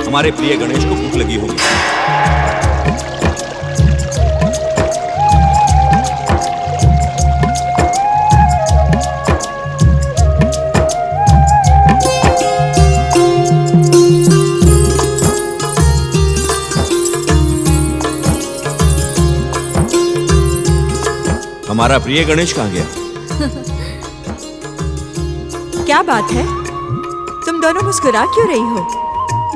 हमारे प्रिय गणेश को भूख लगी होगी। हमारा प्रिय गणेश कहाँ गया? क्या बात है, तुम दोनों मुस्कुरा क्यों रही हो?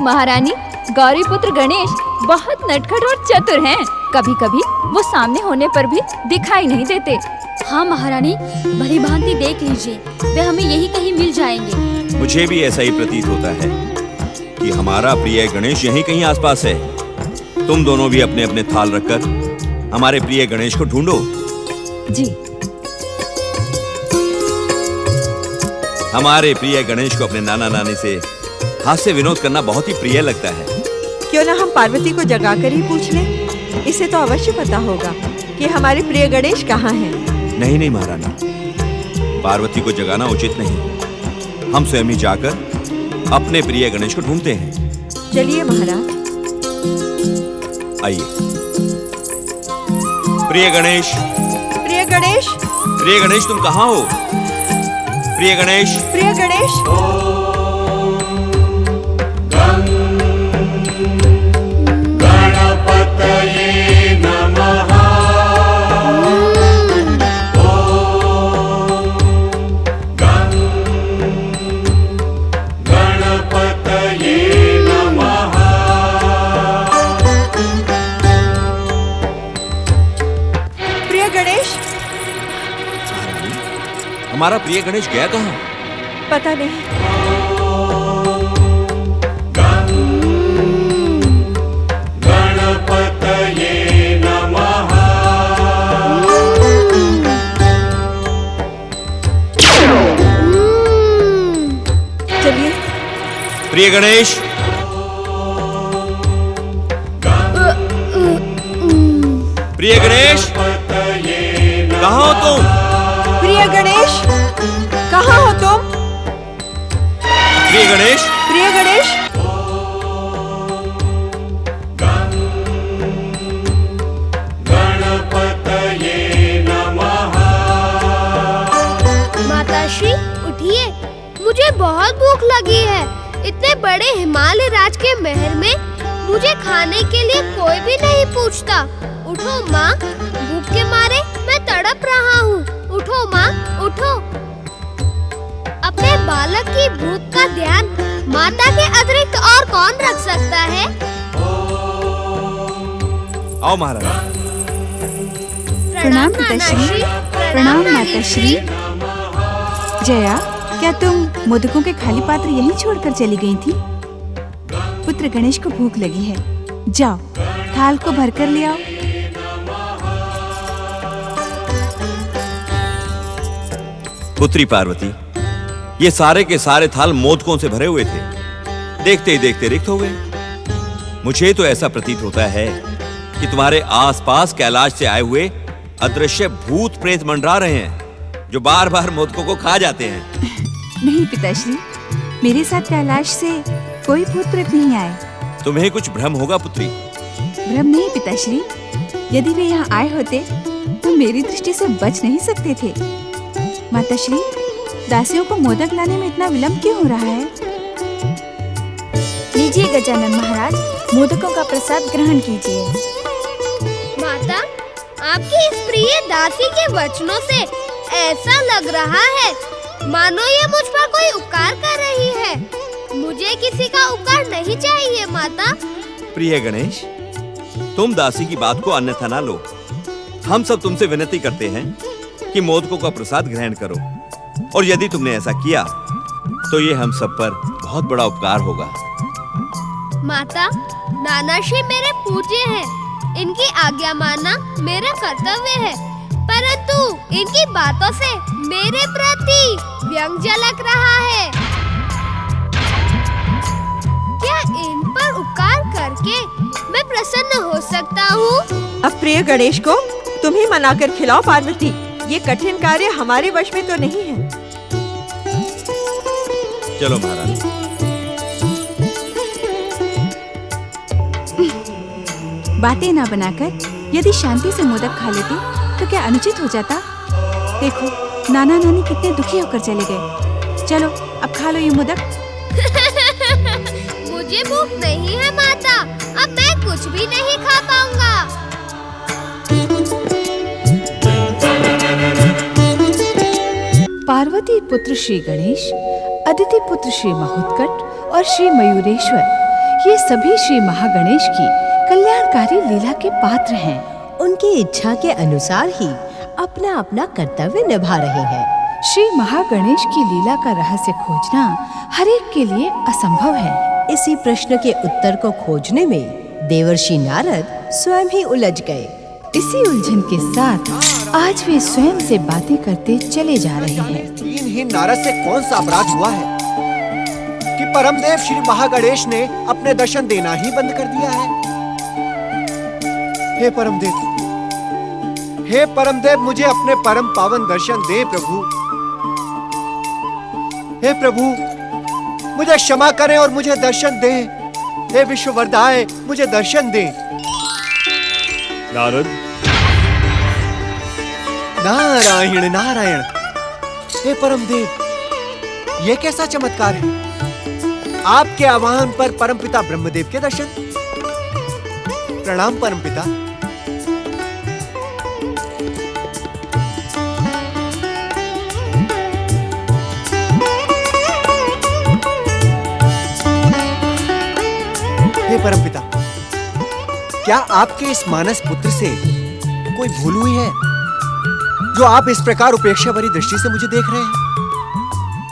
महारानी, गौरी पुत्र गणेश बहुत नटखट और चतुर हैं। कभी कभी वो सामने होने पर भी दिखाई नहीं देते। हाँ महारानी, भली भांति देख लीजिए, वे हमें यही कहीं मिल जाएंगे। मुझे भी ऐसा ही प्रतीत होता है कि हमारा प्रिय गणेश यहीं कहीं आसपास है। तुम दोनों भी अपने अपने थाल रखकर हमारे प्रिय गणेश को ढूंढो। जी। हमारे प्रिय गणेश को अपने नाना नानी से हास्य विनोद करना बहुत ही प्रिय लगता है। क्यों ना हम पार्वती को जगाकर ही पूछ लें? इसे तो अवश्य पता होगा कि हमारे प्रिय गणेश कहाँ हैं। नहीं नहीं महारानी, पार्वती को जगाना उचित नहीं। हम स्वयं ही जाकर अपने प्रिय गणेश को ढूंढते हैं। चलिए महाराज। आइए। प्रिय गणेश, प्रिय गणेश, प्रिय गणेश, तुम कहाँ हो? प्रिय गणेश, प्रिय गणेश। गणपतये नमः। गणपतये नमः। प्रिय गणेश, हमारा प्रिय गणेश गया कहाँ? पता नहीं। गणपतये नमः। चलिए। प्रिय गणेश, प्रिय गणेश, कहाँ हो तुम? प्रिय गणेश, कहाँ हो तुम? प्रिय गणेश, प्रिय गणेश। गणपतये नमः। माताश्री उठिए, मुझे बहुत भूख लगी है। इतने बड़े हिमालय राज के महल में मुझे खाने के लिए कोई भी नहीं पूछता। उठो माँ, भूख के मारे मैं तड़प रहा हूँ। उठो माँ, उठो। अपने बालक की भूख का ध्यान माता के अतिरिक्त और कौन रख सकता है? आओ महाराज। प्रणाम पिताश्री। प्रणाम माताश्री। जया, क्या तुम मोदकों के खाली पात्र यहीं छोड़कर चली गई थी? पुत्र गणेश को भूख लगी है, जाओ थाल को भरकर ले आओ। पुत्री पार्वती, ये सारे के सारे थाल मोदकों से भरे हुए थे। देखते ही देखते रिक्त हो गए। मुझे तो ऐसा प्रतीत होता है कि तुम्हारे आसपास कैलाश से आए हुए अदृश्य भूत प्रेत मंडरा रहे हैं, जो बार बार मोदकों को खा जाते हैं। नहीं पिताश्री, मेरे साथ कैलाश से कोई भूत प्रेत नहीं आए। तुम्हें कुछ भ्रम होगा पुत्री। भ्रम नहीं पिताश्री, यदि वे यहाँ आए होते तो मेरी दृष्टि से बच नहीं सकते थे। माताश्री, दासियों को मोदक लाने में इतना विलंब क्यों हो रहा है? लीजिए गजानन महाराज, मोदकों का प्रसाद ग्रहण कीजिए। माता, आपकी इस प्रिय दासी के वचनों से ऐसा लग रहा है मानो ये मुझ पर कोई उपकार कर रही है। मुझे किसी का उपकार नहीं चाहिए माता। प्रिय गणेश, तुम दासी की बात को अन्यथा ना लो। हम सब तुमसे विनती करते हैं कि मोदकों का प्रसाद ग्रहण करो, और यदि तुमने ऐसा किया तो ये हम सब पर बहुत बड़ा उपकार होगा। माता, नानाश्री मेरे पूज्य हैं, इनकी आज्ञा मानना मेरा कर्तव्य है, परंतु इनकी बातों से मेरे प्रति व्यंग झलक रहा है। क्या इन पर उपकार करके मैं प्रसन्न हो सकता हूँ? अब प्रिय गणेश को तुम ही मनाकर खिलाओ पार्वती। ये कठिन कार्य हमारे वश में तो नहीं है। चलो महाराज। बातें ना बनाकर यदि शांति से मोदक खा लेती तो क्या अनुचित हो जाता? देखो, नाना नानी कितने दुखी होकर चले गए। चलो अब खा लो ये मोदक। मुझे भूख नहीं है माता, अब मैं कुछ भी नहीं खा पाऊंगा। पार्वती पुत्र श्री गणेश, अदिति पुत्र श्री महोत्कट और श्री मयूरेश्वर, ये सभी श्री महागणेश की कल्याणकारी लीला के पात्र हैं। उनकी इच्छा के अनुसार ही अपना अपना कर्तव्य निभा रहे हैं। श्री महागणेश की लीला का रहस्य खोजना हर एक के लिए असंभव है। इसी प्रश्न के उत्तर को खोजने में देवर्षि नारद स्वयं ही उलझ गए। इसी उलझन के साथ आज वे स्वयं से बातें करते चले जा रहे हैं। दीनहीन नारद से कौन सा अपराध हुआ है कि परमदेव श्री महागणेश ने अपने दर्शन देना ही बंद कर दिया है? हे परमदेव, मुझे अपने परम पावन दर्शन दे प्रभु। हे प्रभु, मुझे क्षमा करें और मुझे दर्शन दे। हे विश्ववरदाय, मुझे दर्शन दे। नारद, नारायण नारायण। हे परमदेव, ये कैसा चमत्कार है? आपके आह्वान पर परमपिता ब्रह्मदेव के दर्शन। प्रणाम परमपिता। हे परमपिता, क्या आपके इस मानस पुत्र से कोई भूल हुई है जो आप इस प्रकार उपेक्षा भरी दृष्टि से मुझे देख रहे हैं?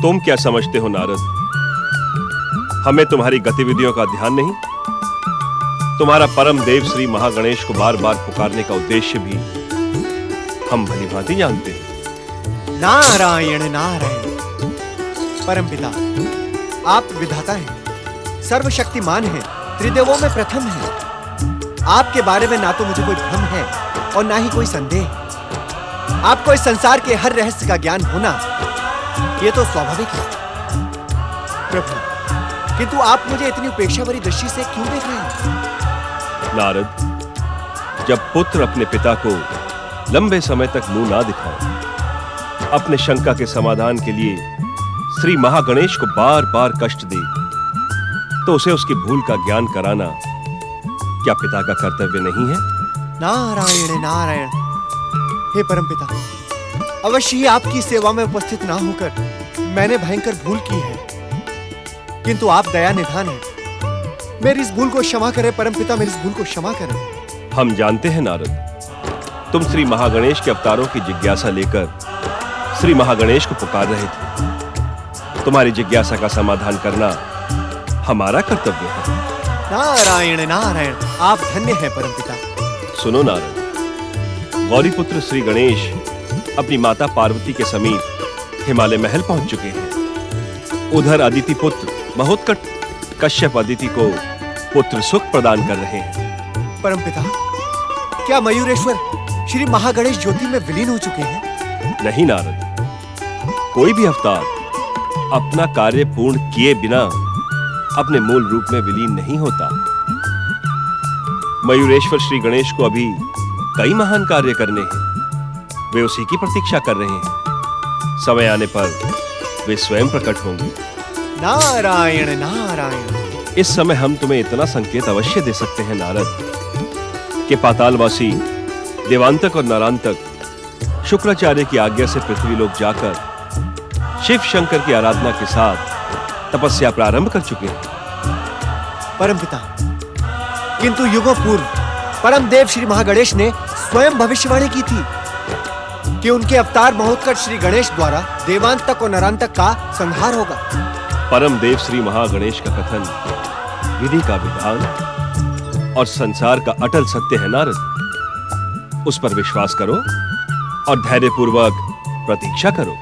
तुम क्या समझते हो नारद? हमें तुम्हारी गतिविधियों का ध्यान नहीं? तुम्हारा परम देव श्री महागणेश को बार बार पुकारने का उद्देश्य भी हम भली भांति जानते हैं। नारायण नारायण। परमपिता, आप विधाता हैं, सर्वशक्तिमान हैं, त्रिदेवों में प्रथम हैं। आपके बारे में ना तो मुझे कोई भ्रम है और ना ही कोई संदेह। आपको इस संसार के हर रहस्य का ज्ञान होना ये तो स्वाभाविक है प्रभु, किंतु आप मुझे इतनी उपेक्षा भरी दृष्टि से क्यों देख रहे हैं? नारद, जब पुत्र अपने पिता को लंबे समय तक मुंह ना दिखाए, अपने शंका के समाधान के लिए श्री महागणेश को बार बार कष्ट दे, तो उसे उसकी भूल का ज्ञान कराना क्या पिता का कर्तव्य नहीं है? नारायण नारायण। हे परमपिता, अवश्य ही आपकी सेवा में उपस्थित ना होकर मैंने भयंकर भूल की है, किंतु आप दया निधान हैं। मेरी इस भूल को क्षमा करें परमपिता, मेरी इस भूल को क्षमा करें। हम जानते हैं नारद, तुम श्री महागणेश के अवतारों की जिज्ञासा लेकर श्री महागणेश को पुकार रहे थे। तुम्हारी जिज्ञासा का समाधान करना हमारा कर्तव्य है। नारायण नारायण, आप धन्य हैं परमपिता। सुनो नारद, गौरीपुत्र श्री गणेश अपनी माता पार्वती के समीप हिमालय महल पहुंच चुके हैं। उधर अदिति पुत्र महोत्कट कश्यप अदिति को पुत्र सुख प्रदान कर रहे हैं। परमपिता, क्या मयूरेश्वर श्री महागणेश ज्योति में विलीन हो चुके हैं? नहीं नारद, कोई भी अवतार अपना कार्य पूर्ण किए बिना अपने मूल रूप में विलीन नहीं होता। मयूरेश्वर श्री गणेश को अभी कई महान कार्य करने हैं। वे उसी की प्रतीक्षा कर रहे हैं। समय आने पर वे स्वयं प्रकट होंगे। नारायण नारायण। इस समय हम तुम्हें इतना संकेत अवश्य दे सकते हैं नारद, कि पातालवासी देवांतक और नरांतक शुक्राचार्य की आज्ञा से पृथ्वी लोक जाकर शिव शंकर की आराधना के साथ तपस्या प्रारंभ कर चुके हैं। परमपिता, किंतु युगों पूर्व परम देव श्री महागणेश ने स्वयं भविष्यवाणी की थी कि उनके अवतार महोत्कट श्री गणेश द्वारा देवांतक और नरांतक का संहार होगा। परम देव श्री महागणेश का कथन विधि का विधान और संसार का अटल सत्य है नारद। उस पर विश्वास करो और धैर्यपूर्वक प्रतीक्षा करो।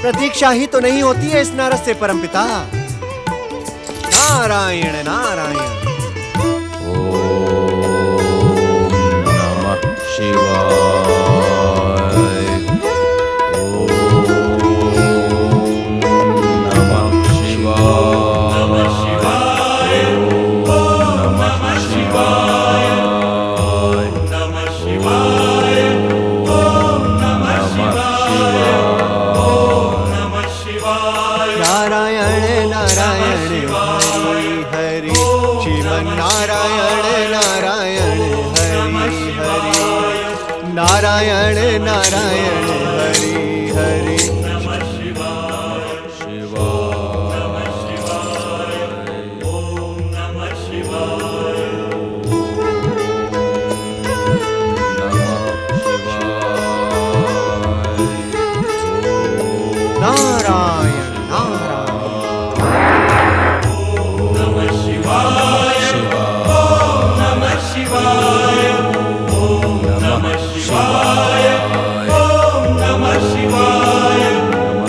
प्रतीक्षा ही तो नहीं होती है इस नारद से परमपिता। नारायण नारायण। नमः शिवाय। नमः शिवाय। नारायण नारायण हरि हरि, श्रीमन नारायण नारायण हरि हरि, नारायण नारायण हरि हरि। नारायण नारायण नमः शिवाय, ओम नमः शिवाय, ओम नमः शिवाय, ओम नमः शिवाय,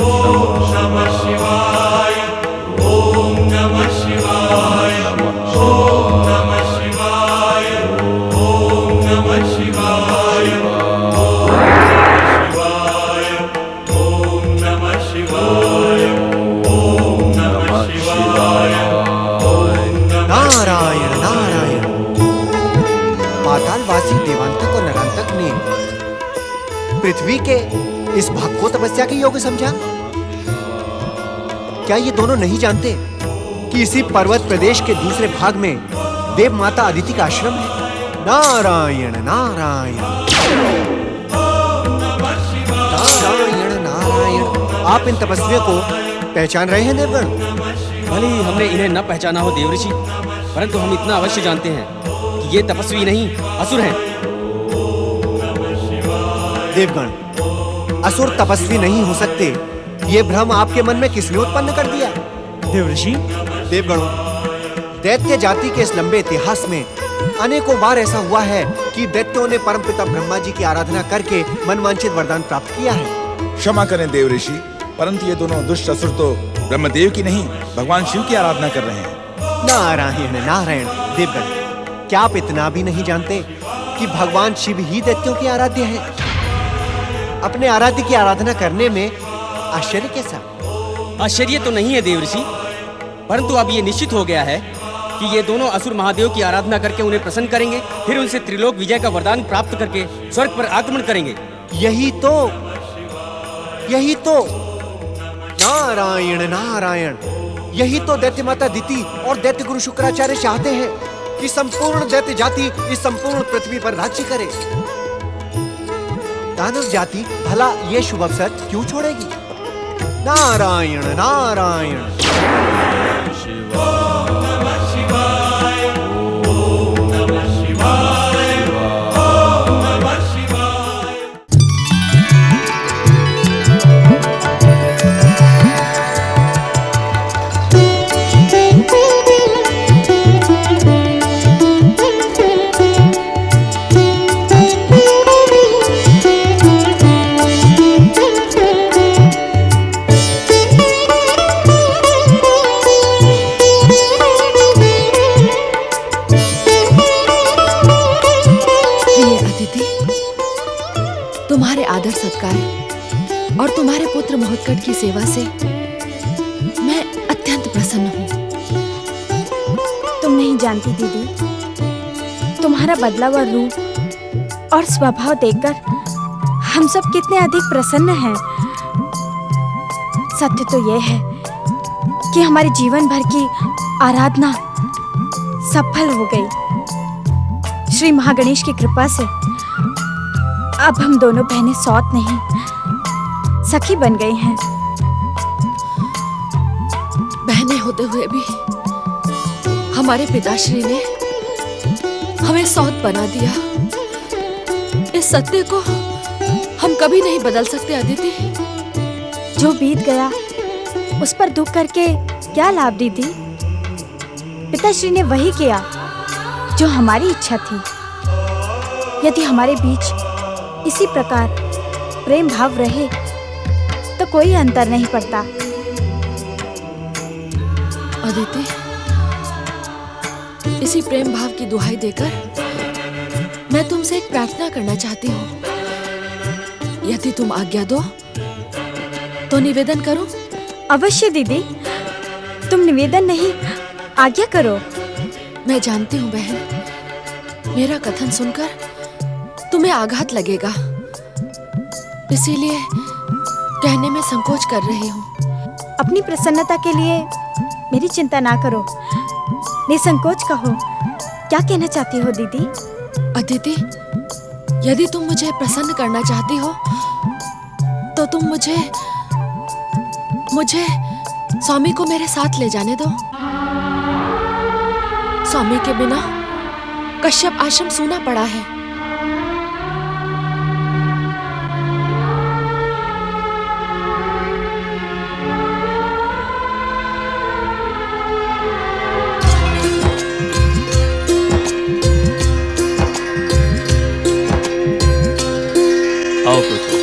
ओम नमः शिवाय, ओम नमः शिवाय, ओम नमः शिवाय, ओम नमः शिवाय, ओम नमः शिवाय, ओम नमः शिवाय, ओम नमः नारायण नारायण। पातालवासी देवांतक और नरांतक ने पृथ्वी के इस भाग को तपस्या के योग्य समझा। क्या ये दोनों नहीं जानते कि इसी पर्वत प्रदेश के दूसरे भाग में देव माता अदिति का आश्रम है? नारायण नारायण नारायण नारायण। आप इन तपस्वियों को पहचान रहे हैं देवगण? भले ही हमने इन्हें न पहचाना हो देवऋषि, परंतु हम इतना अवश्य जानते हैं कि ये तपस्वी नहीं असुर हैं। देवगण, असुर तपस्वी नहीं हो सकते, ये भ्रम आपके मन में किसने उत्पन्न कर दिया? देवऋषि, देवगणों, दैत्य जाति के इस लंबे इतिहास में अनेकों बार ऐसा हुआ है कि दैत्यों ने परमपिता ब्रह्मा जी की आराधना करके मनवांछित वरदान प्राप्त किया है। क्षमा करें देव ऋषि, परंतु ये दोनों दुष्ट असुर तो ब्रह्मदेव की नहीं भगवान शिव की आराधना कर रहे हैं। नारायण नारायण। देवगण, क्या आप इतना भी नहीं जानते कि भगवान शिव ही दैत्यों के आराध्य हैं? अपने आराध्य की आराधना करने में आश्चर्य कैसा? आश्चर्य तो नहीं है देवऋषि, परंतु अब ये निश्चित हो गया है कि ये दोनों असुर महादेव की आराधना करके उन्हें प्रसन्न करेंगे, फिर उनसे त्रिलोक विजय का वरदान प्राप्त करके स्वर्ग पर आक्रमण करेंगे। यही तो नारायण नारायण, यही तो दैत्य माता दिति और दैत्य गुरु शुक्राचार्य चाहते हैं कि संपूर्ण दैत्य जाति इस संपूर्ण पृथ्वी पर राज्य करे। दानव जाति भला ये शुभ अवसर क्यों छोड़ेगी? नारायण नारायण। तुम्हारे आदर सत्कार और तुम्हारे पुत्र महोत्कट की सेवा से मैं अत्यंत प्रसन्न हूँ। तुम नहीं जानती दीदी, तुम्हारा बदला हुआ रूप और स्वभाव देखकर हम सब कितने अधिक प्रसन्न हैं। सत्य तो यह है कि हमारे जीवन भर की आराधना सफल हो गई। श्री महागणेश की कृपा से अब हम दोनों बहनें सौत नहीं सखी बन गई हैं। बहनें होते हुए भी हमारे पिताश्री ने हमें सौत बना दिया। इस सत्य को हम कभी नहीं बदल सकते अदिति। जो बीत गया उस पर दुख करके क्या लाभ दीदी? पिताश्री ने वही किया जो हमारी इच्छा थी। यदि हमारे बीच इसी प्रकार प्रेम भाव रहे तो कोई अंतर नहीं पड़ता। अदिति, इसी प्रेम भाव की दुहाई देकर मैं तुमसे एक प्रार्थना करना चाहती हूँ। यदि तुम आज्ञा दो तो निवेदन करो। अवश्य दीदी, तुम निवेदन नहीं आज्ञा करो। मैं जानती हूँ बहन, मेरा कथन सुनकर तुम्हें आघात लगेगा, इसीलिए कहने में संकोच कर रही हूँ। अपनी प्रसन्नता के लिए मेरी चिंता ना करो, निसंकोच कहो, क्या कहना चाहती हो दीदी? अदिति, यदि तुम मुझे प्रसन्न करना चाहती हो तो तुम मुझे स्वामी को मेरे साथ ले जाने दो। स्वामी के बिना कश्यप आश्रम सूना पड़ा है। आओ पुत्र।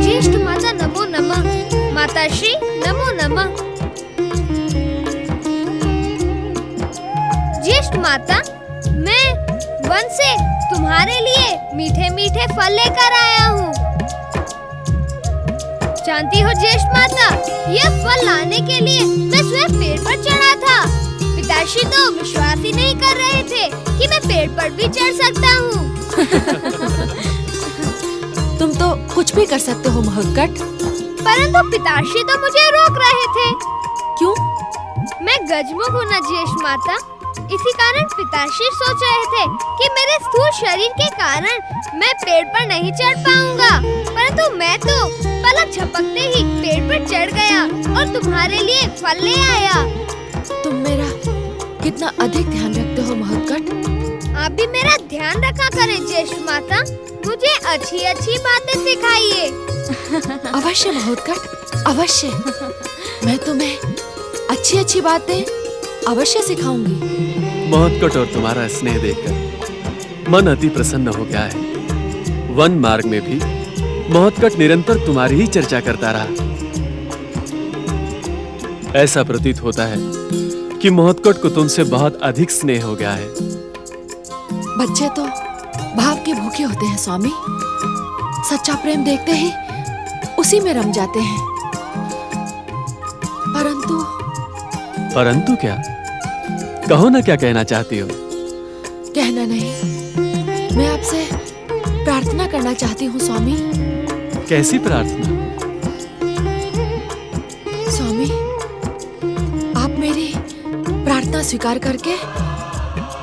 ज्येष्ठ माता नमो नमः, माताश्री नमो नमः। ज्येष्ठ माता, मैं वन से तुम्हारे लिए मीठे मीठे फल लेकर आया हूँ। जानती हो ज्येष्ठ माता, ये फल लाने के लिए मैं स्वयं पेड़ पर चढ़ा था। पिताश्री तो विश्वास ही नहीं कर रहे थे कि मैं पेड़ पर भी चढ़ सकता हूँ। तुम तो कुछ भी कर सकते हो महोत्कट। परंतु पिताश्री तो मुझे रोक रहे थे। क्यों? मैं गजमुख हूँ ना ज्येष्ठ माता, इसी कारण पिताश्री सोच रहे थे कि मेरे स्थूल शरीर के कारण मैं पेड़ पर नहीं चढ़ पाऊंगा। परंतु मैं तो पलक झपकते ही पेड़ पर चढ़ गया और तुम्हारे लिए फल ले आया। तुम मेरा कितना अधिक ध्यान रखते हो महोत्कट। आप भी मेरा ध्यान रखा करें ज्येष्ठ माता, मुझे अच्छी अच्छी बातें सिखाइए। अवश्य महोत्कट, अवश्य। मैं तुम्हें अच्छी अच्छी बातें अवश्य सिखाऊंगी। महोत्कट और तुम्हारा स्नेह देखकर मन अति प्रसन्न हो गया है। वन मार्ग में भी महोत्कट निरंतर तुम्हारी ही चर्चा करता रहा। ऐसा प्रतीत होता है कि महोत्कट को तुमसे बहुत अधिक स्नेह हो गया है। बच्चे तो भाव के भूखे होते हैं स्वामी। सच्चा प्रेम देखते ही उसी में रम जाते हैं। परंतु क्या? कहो ना, क्या कहना चाहती हो? कहना नहीं, मैं आपसे प्रार्थना करना चाहती हूँ स्वामी। कैसी प्रार्थना? स्वामी, आप मेरी प्रार्थना स्वीकार करके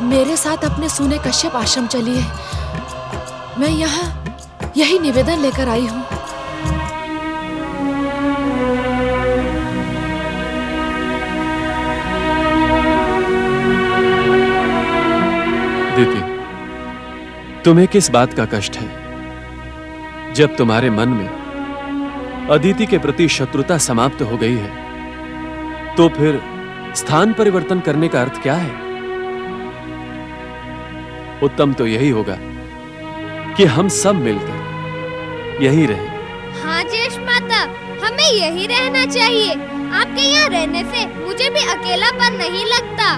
मेरे साथ अपने सूने कश्यप आश्रम चलिए। मैं यहाँ यही निवेदन लेकर आई हूँ। दीदी, तुम्हें किस बात का कष्ट है? जब तुम्हारे मन में अदिति के प्रति शत्रुता समाप्त हो गई है, तो फिर स्थान परिवर्तन करने का अर्थ क्या है? उत्तम तो यही होगा कि हम सब मिलकर यहीं रहें। हाँ ज्येष्ठ माता, हमें यहीं रहना चाहिए। आपके यहाँ रहने से मुझे भी अकेलापन नहीं लगता।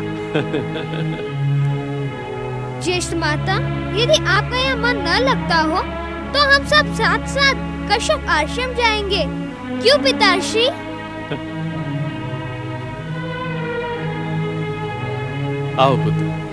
ज्येष्ठ माता, यदि आपका यहाँ मन न लगता हो तो हम सब साथ साथ कश्यप आश्रम जाएंगे, क्यों पिताश्री? आओ पुत्र।